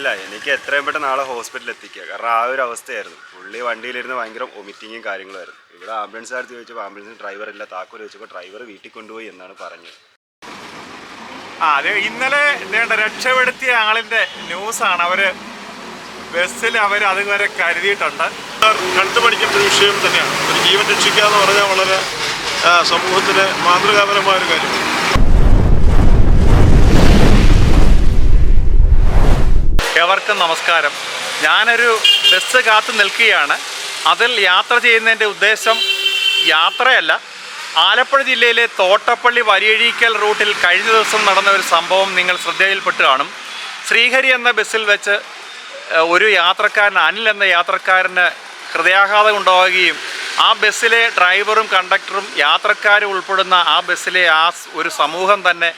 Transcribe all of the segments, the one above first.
ഇല്ല, എനിക്ക് എത്രയും പെട്ടെന്ന് നാളെ ഹോസ്പിറ്റലിൽ എത്തിക്കുക. കാരണം ആ ഒരു അവസ്ഥയായിരുന്നു. പുള്ളി വണ്ടിയിലിരുന്ന് ഭയങ്കര വൊമിറ്റിങ്ങും കാര്യങ്ങളുമായിരുന്നു. ഇവിടെ ആംബുലൻസുകാർക്ക് ചോദിച്ചപ്പോൾ ആംബുലൻസിന് ഡ്രൈവർ ഇല്ല, താക്കോൽ ചോദിച്ചപ്പോൾ ഡ്രൈവർ വീട്ടിൽ കൊണ്ടുപോയി എന്നാണ് പറഞ്ഞത്. അതെ, ഇന്നലെ രക്ഷപ്പെടുത്തിയ ആളിന്റെ ന്യൂസാണ്. അവര് ബസ്സിൽ അതുവരെ കരുതിയിട്ടുണ്ട്. കണ്ടുപഠിക്കേണ്ട ഒരു വിഷയം തന്നെയാണ്. ഒരു ജീവൻ രക്ഷിക്കുക എന്ന് പറഞ്ഞാൽ വളരെ സമൂഹത്തിന് മാതൃകാപരമായ ഒരു കാര്യം. എവർക്കും നമസ്കാരം. ഞാനൊരു ബസ് കാത്തു നിൽക്കുകയാണ്. അതിൽ യാത്ര ചെയ്യുന്നതിൻ്റെ ഉദ്ദേശം യാത്രയല്ല. ആലപ്പുഴ ജില്ലയിലെ തോട്ടപ്പള്ളി വരിയഴീക്കൽ റൂട്ടിൽ കഴിഞ്ഞ ദിവസം നടന്ന ഒരു സംഭവം നിങ്ങൾ ശ്രദ്ധയിൽപ്പെട്ട് കാണും. ശ്രീഹരി എന്ന ബസ്സിൽ വെച്ച് ഒരു യാത്രക്കാരൻ, അനിൽ എന്ന യാത്രക്കാരന് ഹൃദയാഘാതം ഉണ്ടാവുകയും ആ ബസ്സിലെ ഡ്രൈവറും കണ്ടക്ടറും യാത്രക്കാരും ഉൾപ്പെടുന്ന ആ ബസ്സിലെ ഒരു സമൂഹം തന്നെ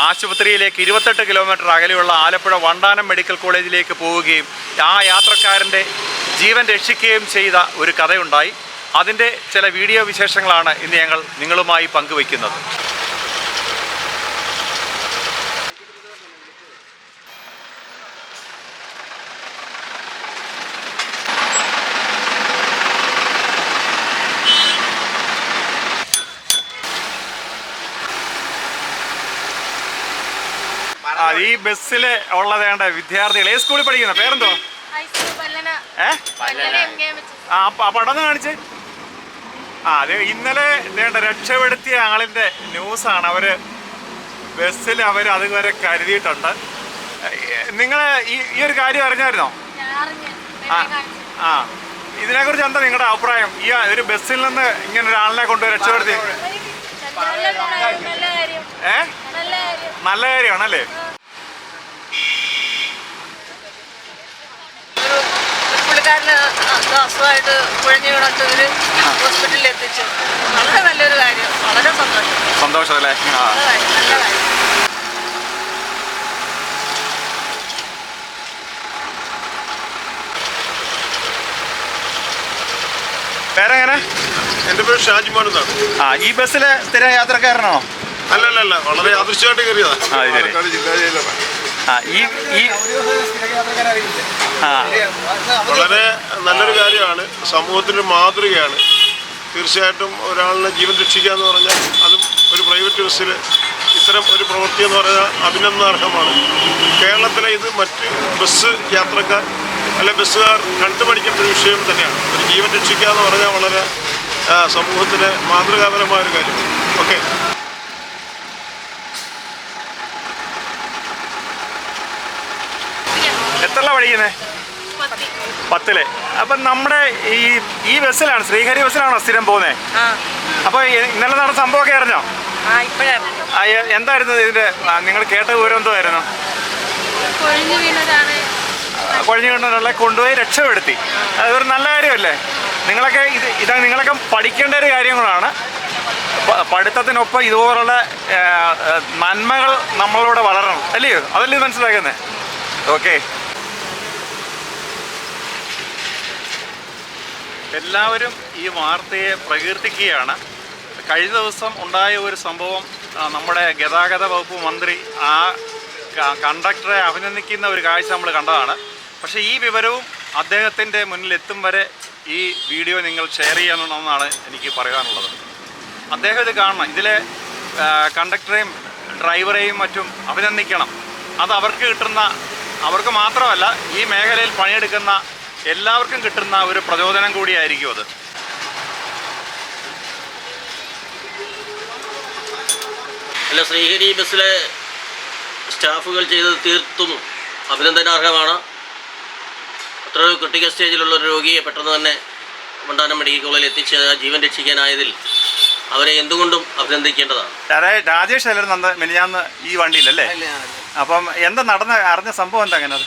ആശുപത്രിയിലേക്ക് 28 കിലോമീറ്റർ അകലെയുള്ള ആലപ്പുഴ വണ്ടാനം മെഡിക്കൽ കോളേജിലേക്ക് പോവുകയും ആ യാത്രക്കാരൻ്റെ ജീവൻ രക്ഷിക്കുകയും ചെയ്ത ഒരു കഥയുണ്ടായി. അതിൻ്റെ ചില വീഡിയോ വിശേഷങ്ങളാണ് ഇന്ന് ഞങ്ങൾ നിങ്ങളുമായി പങ്കുവയ്ക്കുന്നത്. ഈ ബസ്സിൽ ഉള്ളതേണ്ട വിദ്യാർത്ഥികൾ ഏത് സ്കൂളിൽ പഠിക്കുന്ന പേരെന്തോ? പടന്ന് കാണിച്ച്. അത് ഇന്നലെ രക്ഷപ്പെടുത്തിയ ആളിന്റെ ന്യൂസാണ്. അവര് ബസ്സിൽ അതുവരെ കരുതിയിട്ടുണ്ട്. നിങ്ങൾ ഈ ഒരു കാര്യം അറിഞ്ഞായിരുന്നോ? ഇതിനെക്കുറിച്ച് എന്താ നിങ്ങളുടെ അഭിപ്രായം? ഈ ഒരു ബസ്സിൽ നിന്ന് ഇങ്ങനെ ഒരാളിനെ കൊണ്ടുപോയി രക്ഷപ്പെടുത്തി നല്ല കാര്യമാണല്ലേ? പുള്ളിക്കാരന് അസുഖമായിട്ട് കുഴഞ്ഞു കിടത്ത് ഒരു ഹോസ്പിറ്റലിൽ എത്തിച്ചു. വളരെ നല്ലൊരു കാര്യം. വളരെ സന്തോഷം അല്ലേ? നല്ല കാര്യം. പേരെങ്ങനെ? എൻ്റെ പേര് ഷാജിമോൻ എന്നാണ്. ഈ ബസ്സിലെ സ്ഥിര യാത്രക്കാരനാണോ? അല്ലല്ല, വളരെ യാദൃശ്യമായിട്ട് കയറിയതാണ്. വളരെ നല്ലൊരു കാര്യമാണ്. സമൂഹത്തിന് മാതൃകയാണ്. തീർച്ചയായിട്ടും ഒരാളിനെ ജീവൻ രക്ഷിക്കുക എന്ന് പറഞ്ഞാൽ അതും ഒരു പ്രൈവറ്റ് ബസ്സിൽ ഇത്തരം ഒരു പ്രവൃത്തി എന്ന് പറഞ്ഞാൽ അഭിനന്ദനാർഹമാണ്. കേരളത്തിലെ ഇത് മറ്റ് ബസ് യാത്രക്കാർ അല്ലെ ബസ്സുകാർ കണ്ടുപഠിക്കേണ്ട ഒരു വിഷയം തന്നെയാണ്. ഒരു ജീവൻ രക്ഷിക്കുക എന്ന് പറഞ്ഞാൽ വളരെ സമൂഹത്തിന് മാതൃകാപരമായ ഒരു കാര്യം. ഓക്കെ. എത്രല്ല പഠിക്കുന്നേ? 10ല്. അപ്പം നമ്മുടെ ഈ ബസ്സിലാണ്, ശ്രീഹരി ബസ്സിലാണോ സ്ഥിരം പോകുന്നത്? അപ്പൊ ഇന്നലെ നടന്ന സംഭവമൊക്കെ അറിഞ്ഞോ? എന്തായിരുന്നു ഇതിന്റെ നിങ്ങൾ കേട്ട വിവരം എന്തായിരുന്നു? കൊഴിഞ്ഞു വീണൊരാളെ കൊണ്ടുപോയി രക്ഷപ്പെടുത്തി. അതൊരു നല്ല കാര്യമല്ലേ? നിങ്ങളൊക്കെ പഠിക്കേണ്ട ഒരു കാര്യങ്ങളാണ്. പഠിത്തത്തിനൊപ്പം ഇതുപോലുള്ള നന്മകൾ നമ്മളിവിടെ വളരണം, അല്ലയോ? അതല്ലേ മനസ്സിലാക്കുന്നത്? ഓക്കെ. എല്ലാവരും ഈ വാർത്തയെ പ്രകീർത്തിക്കുകയാണ്. കഴിഞ്ഞ ദിവസം ഉണ്ടായ ഒരു സംഭവം, നമ്മുടെ ഗതാഗത വകുപ്പ് മന്ത്രി ആ കണ്ടക്ടറെ അഭിനന്ദിക്കുന്ന ഒരു കാഴ്ച നമ്മൾ കണ്ടതാണ്. പക്ഷേ ഈ വിവരവും അദ്ദേഹത്തിൻ്റെ മുന്നിൽ എത്തും വരെ ഈ വീഡിയോ നിങ്ങൾ ഷെയർ ചെയ്യണമെന്നാണ് എനിക്ക് പറയാനുള്ളത്. അദ്ദേഹം ഇത് കാണണം. ഇതിലെ കണ്ടക്ടറെയും ഡ്രൈവറെയും മറ്റും അഭിനന്ദിക്കണം. അത് അവർക്ക് മാത്രമല്ല, ഈ മേഖലയിൽ പണിയെടുക്കുന്ന എല്ലാവർക്കും കിട്ടുന്ന ഒരു പ്രചോദനം കൂടിയായിരിക്കും അത്. അല്ല, ശ്രീഹരി ബസ്സിലെ സ്റ്റാഫുകൾ ചെയ്തത് തീർത്തും അഭിനന്ദനാർഹമാണ്. അത്ര ക്രിട്ടിക്കൽ സ്റ്റേജിലുള്ള ഒരു രോഗിയെ പെട്ടെന്ന് തന്നെ വണ്ടാനം മെഡിക്കൽ കോളേജിൽ എത്തിച്ച് ജീവൻ രക്ഷിക്കാനായതിൽ അവരെ എന്തുകൊണ്ടും അഭിനന്ദിക്കേണ്ടതാണ്. രാജേഷ് അല്ലായിരുന്നു മെനിഞ്ഞാന്ന് ഈ വണ്ടിയിലല്ലേ? അപ്പം എന്താ അറിഞ്ഞ സംഭവം എന്താ? അങ്ങനെ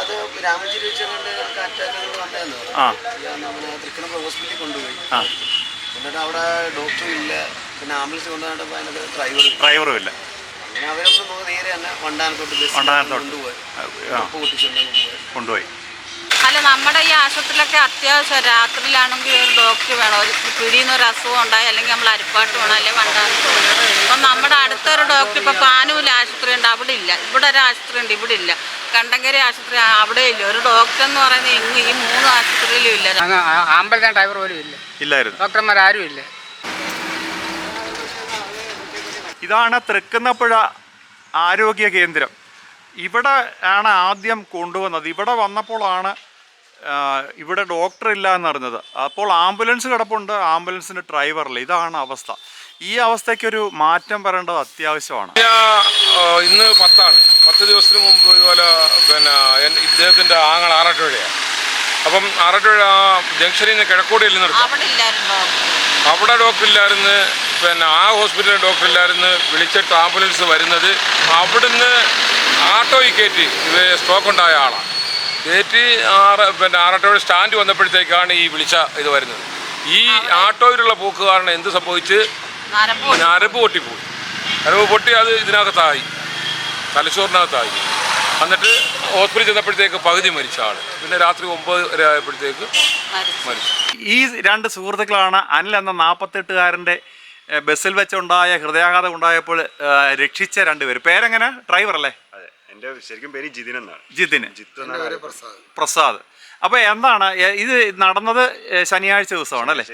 അത് രാമഞ്ചേരി വെച്ചുകൊണ്ട് അറ്റാക്ക് വന്നതെന്ന് തൃക്കണപ്പുഴ ഹോസ്പിറ്റലിൽ കൊണ്ടുപോയി. എന്നിട്ട് അവിടെ ഡോക്ടറും ഇല്ല, പിന്നെ ആംബുലൻസ് കൊണ്ടുപോയപ്പോൾ അതിനകത്ത് ഡ്രൈവറും ഇല്ല. അങ്ങനെ അവരൊന്നും നേരെ തന്നെ വണ്ടാനത്തോട്ട് കൊണ്ടുപോയി. അല്ല, നമ്മുടെ ഈ ആശുപത്രിയിലൊക്കെ അത്യാവശ്യം രാത്രിയിലാണെങ്കിൽ ഒരു ഡോക്ടർ വേണം. ഒരു പിടിയുന്ന ഒരു അസുഖം ഉണ്ടായി, അല്ലെങ്കിൽ നമ്മൾ അരിപ്പാട്ട് വേണം, അല്ലെങ്കിൽ വണ്ടാനത്ത് വേണം. അപ്പം നമ്മുടെ അടുത്തൊരു ഡോക്ടർ ഇപ്പോൾ പാനൂരിൽ ആശുപത്രി ഉണ്ട്, അവിടെ ഇല്ല. ഇവിടെ ഒരു ആശുപത്രി ഉണ്ട്, ഇവിടെ ഇല്ല. കണ്ടങ്കരി ആശുപത്രി അവിടെ ഇല്ല, ഒരു ഡോക്ടർ എന്ന് പറയുന്നത് എങ്ങും ഈ 3 ആശുപത്രിയിലും ഇല്ല. അങ്ങ് ആമ്പലത്തെ ഡ്രൈവർ പോലും ഇല്ല, ഇല്ലായിരുന്നു. ഡോക്ടർമാരും ഇല്ല. ഇതാണ് തൃക്കുന്നപ്പുഴ ആരോഗ്യ കേന്ദ്രം. ഇവിടെ ആണ് ആദ്യം കൊണ്ടുവന്നത്. ഇവിടെ വന്നപ്പോഴാണ് ഇവിടെ ഡോക്ടർ ഇല്ല എന്നറിഞ്ഞത്. അപ്പോൾ ആംബുലൻസ് കിടപ്പുണ്ട്, ആംബുലൻസിന് ഡ്രൈവറില്ല. ഇതാണ് അവസ്ഥ. ഈ അവസ്ഥയ്ക്കൊരു മാറ്റം വരേണ്ടത് അത്യാവശ്യമാണ്. ഇന്ന് 10 ദിവസത്തിന് മുമ്പ് ഇതുപോലെ ഇദ്ദേഹത്തിൻ്റെ ആങ്ങൾ ആറാട്ടുപുഴയാണ്. അപ്പം ആറാട്ടുപുഴ ജംഗ്ഷനിൽ നിന്ന് കിഴക്കോടിയിൽ നിർത്തും. അവിടെ ഡോക്ടർ ഇല്ലായിരുന്നു, ആ ഹോസ്പിറ്റലിൽ ഡോക്ടർ ഇല്ലായിരുന്നു. വിളിച്ചിട്ട് ആംബുലൻസ് വരുന്നത് അവിടുന്ന് ആട്ടോയിൽ കയറ്റി സ്ട്രോക്ക് ഉണ്ടായ ആളാണ്. കയറ്റി ആറാട്ടുപുഴ സ്റ്റാൻഡ് വന്നപ്പോഴത്തേക്കാണ് ഈ വിളിച്ച ഇത് വരുന്നത്. ഈ ആട്ടോയിലുള്ള പോക്ക് കാരണം എന്ത് സംഭവിച്ച് ഞരമ്പ് പൊട്ടിപ്പോയി. ഞരമ്പ് പൊട്ടി അത് ഇതിനകത്തായി, തലച്ചോറിനകത്തായി. എന്നിട്ട് ഹോസ്പിറ്റലിൽ ചെന്നപ്പോഴത്തേക്ക് പകുതി മരിച്ച ആൾ. പിന്നെ രാത്രി 9 ആയപ്പോഴത്തേക്ക് മരിച്ചു. ഈ 2 സുഹൃത്തുക്കളാണ് അനിൽ എന്ന 48-കാരൻ്റെ ബസ്സിൽ വെച്ചുണ്ടായ ഹൃദയാഘാതം ഉണ്ടായപ്പോൾ രക്ഷിച്ച 2 പേര്. പേരെങ്ങനെ? ഡ്രൈവർ അല്ലേ? അതെ, എൻ്റെ ശരിക്കും പേര് ജിതിൻ എന്നാണ്. ജിതിന്. ജിത്തു എന്നാണ്. പ്രസാദ്. അപ്പോൾ എന്താണ് ഇത് നടന്നത്? ശനിയാഴ്ച ദിവസമാണ് അല്ലേ?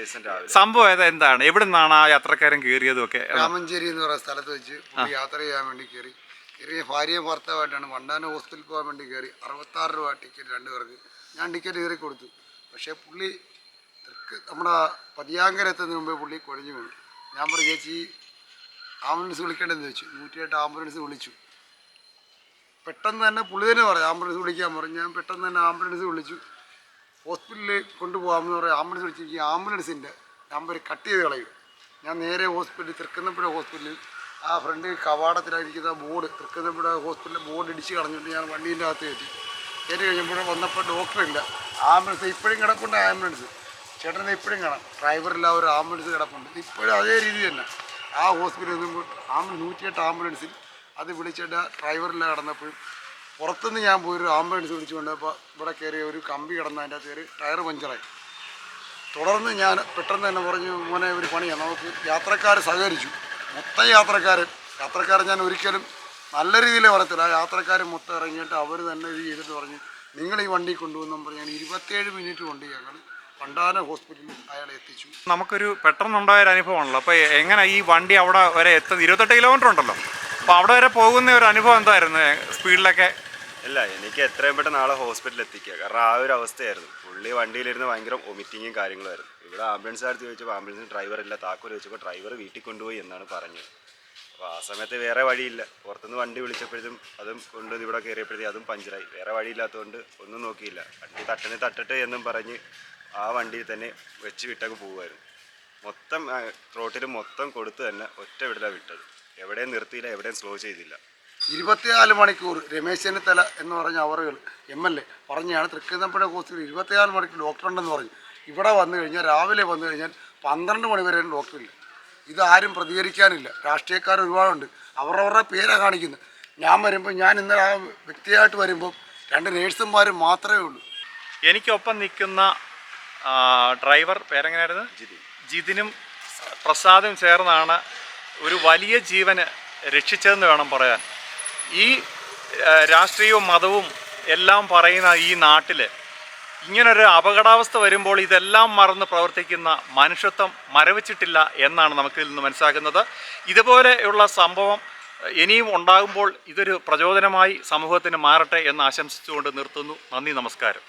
സംഭവം എന്താണ്? എവിടെ നിന്നാണ് ആ യാത്രക്കാരൻ കയറിയതും ഒക്കെ? രാമഞ്ചേരി എന്ന് പറയുന്ന സ്ഥലത്ത് വെച്ച് യാത്ര ചെയ്യാൻ വേണ്ടി കയറി. ഭാര്യയും ഭർത്താവായിട്ടാണ് വണ്ടാനം ഹോസ്പിറ്റലിൽ പോകാൻ വേണ്ടി കയറി. 66 രൂപ ടിക്കറ്റ് 2 പേർക്ക്. ഞാൻ ടിക്കറ്റ് കയറി കൊടുത്തു. പക്ഷേ പുള്ളി നമ്മുടെ പതിയാങ്കര എത്തുന്നതിന് മുമ്പേ പുള്ളി കുഴഞ്ഞു വീണു. ഞാൻ പറഞ്ഞു, ചേച്ചി ആംബുലൻസ് വിളിക്കേണ്ടതെന്ന് വെച്ചു. 108 ആംബുലൻസ് വിളിച്ചു. പെട്ടെന്ന് തന്നെ പുള്ളി തന്നെ പറയും ആംബുലൻസ് വിളിക്കാൻ പറഞ്ഞു. ഞാൻ പെട്ടെന്ന് തന്നെ ആംബുലൻസ് വിളിച്ചു. ഹോസ്പിറ്റലിൽ കൊണ്ടുപോകാമെന്ന് പറയും. ആംബുലൻസ് വിളിച്ചു. ഈ ആംബുലൻസിൻ്റെ നമ്പർ കട്ട് ചെയ്ത് കളയും. ഞാൻ നേരെ ഹോസ്പിറ്റലിൽ, തൃക്കുന്നപ്പുഴ ഹോസ്പിറ്റലിൽ ആ ഫ്രണ്ട് കവാടത്തിലായിരിക്കുന്ന ബോർഡ്, തൃക്കുന്നപ്പുഴ ഹോസ്പിറ്റലിലെ ബോർഡ് ഇടിച്ച് കളഞ്ഞിട്ട് ഞാൻ വണ്ടീൻ്റെ അകത്ത് കയറ്റി കഴിഞ്ഞപ്പോൾ വന്നപ്പോൾ ഡോക്ടറില്ല. ആംബുലൻസ് ഇപ്പോഴും കിടപ്പുണ്ട്. ആംബുലൻസ് ചേട്ടനെ ഇപ്പോഴും കാണാം. ഡ്രൈവറില്ല, ഒരു ആംബുലൻസ് കിടപ്പുണ്ട്. ഇപ്പോഴും അതേ രീതി തന്നെ. ആ ഹോസ്പിറ്റലിൽ നിന്നും 108 ആംബുലൻസിൽ അത് വിളിച്ചിട്ട് ഡ്രൈവറില്ല കിടന്നപ്പോഴും പുറത്തുനിന്ന് ഞാൻ പോയൊരു ആംബുലൻസ് വിളിച്ചു കൊണ്ടപ്പോൾ ഇവിടെ കയറിയ ഒരു കമ്പി കിടന്ന് അതിൻ്റെ അകത്ത് കയറി ടയർ പഞ്ചറായി. തുടർന്ന് ഞാൻ പെട്ടെന്ന് തന്നെ പറഞ്ഞു, മോനെ ഒരു പണിയാണ്, നമുക്ക് യാത്രക്കാർ സഹകരിച്ചു. മൊത്തം യാത്രക്കാരെ ഞാൻ ഒരിക്കലും നല്ല രീതിയിൽ പറയത്തില്ല. ആ യാത്രക്കാർ മൊത്തം ഇറങ്ങിയിട്ട് അവർ തന്നെ ഇത് ചെയ്തിട്ട് പറഞ്ഞു, നിങ്ങൾ ഈ വണ്ടി കൊണ്ടുവന്നും പറഞ്ഞാൽ 27 മിനിറ്റ് കൊണ്ട് ഞങ്ങൾ വണ്ടാനം ഹോസ്പിറ്റലിൽ അയാളെ എത്തിച്ചു. നമുക്കൊരു പെട്ടെന്നുണ്ടായൊരു അനുഭവമാണല്ലോ. അപ്പോൾ എങ്ങനെ ഈ വണ്ടി അവിടെ വരെ എത്തുന്നത്? 28 കിലോമീറ്റർ ഉണ്ടല്ലോ. അപ്പോൾ അവിടെ വരെ പോകുന്ന ഒരു അനുഭവം എന്തായിരുന്നു? സ്പീഡിലൊക്കെ? ഇല്ല, എനിക്ക് എത്രയും പെട്ടെന്ന് നാളെ ഹോസ്പിറ്റലിൽ എത്തിക്കുക. കാരണം ആ ഒരു അവസ്ഥയായിരുന്നു. പുള്ളി വണ്ടിയിലിരുന്ന് ഭയങ്കര വൊമിറ്റിങ്ങും കാര്യങ്ങളുമായിരുന്നു. ഇവിടെ ആംബുലൻസുകാർ ചോദിച്ചപ്പോൾ ആംബുലൻസിന് ഡ്രൈവറില്ല, താക്കോൽ ചോദിച്ചപ്പോൾ ഡ്രൈവർ വീട്ടിൽ കൊണ്ടുപോയി എന്നാണ് പറഞ്ഞത്. അപ്പോൾ ആ സമയത്ത് വേറെ വഴിയില്ല. പുറത്തുനിന്ന് വണ്ടി വിളിച്ചപ്പോഴത്തും അതും കൊണ്ട് ഇവിടെ കയറിയപ്പോഴത്തേക്കും അതും പഞ്ചറായി. വേറെ വഴിയില്ലാത്തതുകൊണ്ട് ഒന്നും നോക്കിയില്ല. വണ്ടി തട്ടട്ടെ എന്നും പറഞ്ഞ് ആ വണ്ടിയിൽ തന്നെ വെച്ച് വിട്ടങ്ങ് പോവുമായിരുന്നു. മൊത്തം റോട്ടിൽ മൊത്തം കൊടുത്ത് തന്നെ ഒറ്റ വിടലാണ് വിട്ടത്. എവിടെയും നിർത്തിയില്ല, എവിടെയും സ്ലോ ചെയ്തില്ല. 24 മണിക്കൂർ രമേശ് ചെന്നിത്തല എന്ന് പറഞ്ഞ അവറുകൾ MLA പറഞ്ഞാണ് തൃക്കുന്നപ്പുഴ ഹോസ്പിറ്റലിൽ 24 മണിക്കൂർ ഡോക്ടറുണ്ടെന്ന് പറഞ്ഞു. ഇവിടെ വന്നു കഴിഞ്ഞാൽ, രാവിലെ വന്നു കഴിഞ്ഞാൽ 12 മണി വരെ ഡോക്ടറില്ല. ഇതാരും പ്രതികരിക്കാനില്ല. രാഷ്ട്രീയക്കാർ ഒരുപാടുണ്ട്, അവരവരുടെ പേരാ കാണിക്കുന്നത്. ഞാൻ വരുമ്പോൾ, ഞാൻ ഇന്നലെ ആ വ്യക്തിയായിട്ട് വരുമ്പോൾ 2 നേഴ്സുമാർ മാത്രമേ ഉള്ളൂ. എനിക്കൊപ്പം നിൽക്കുന്ന ഡ്രൈവർ പേരെങ്ങനെയായിരുന്നു? ജിതിനും പ്രസാദും ചേർന്നാണ് ഒരു വലിയ ജീവന് രക്ഷിച്ചതെന്ന് വേണം പറയാൻ. ഈ രാഷ്ട്രീയവും മതവും എല്ലാം പറയുന്ന ഈ നാട്ടിൽ ഇങ്ങനൊരു അപകടാവസ്ഥ വരുമ്പോൾ ഇതെല്ലാം മറന്ന് പ്രവർത്തിക്കുന്ന മനുഷ്യത്വം മരവിച്ചിട്ടില്ല എന്നാണ് നമുക്കിൽ നിന്ന് മനസ്സിലാക്കുന്നത്. ഇതുപോലെയുള്ള സംഭവം ഇനിയും ഉണ്ടാകുമ്പോൾ ഇതൊരു പ്രചോദനമായി സമൂഹത്തിന് മാറട്ടെ എന്ന് ആശംസിച്ചുകൊണ്ട് നിർത്തുന്നു. നന്ദി, നമസ്കാരം.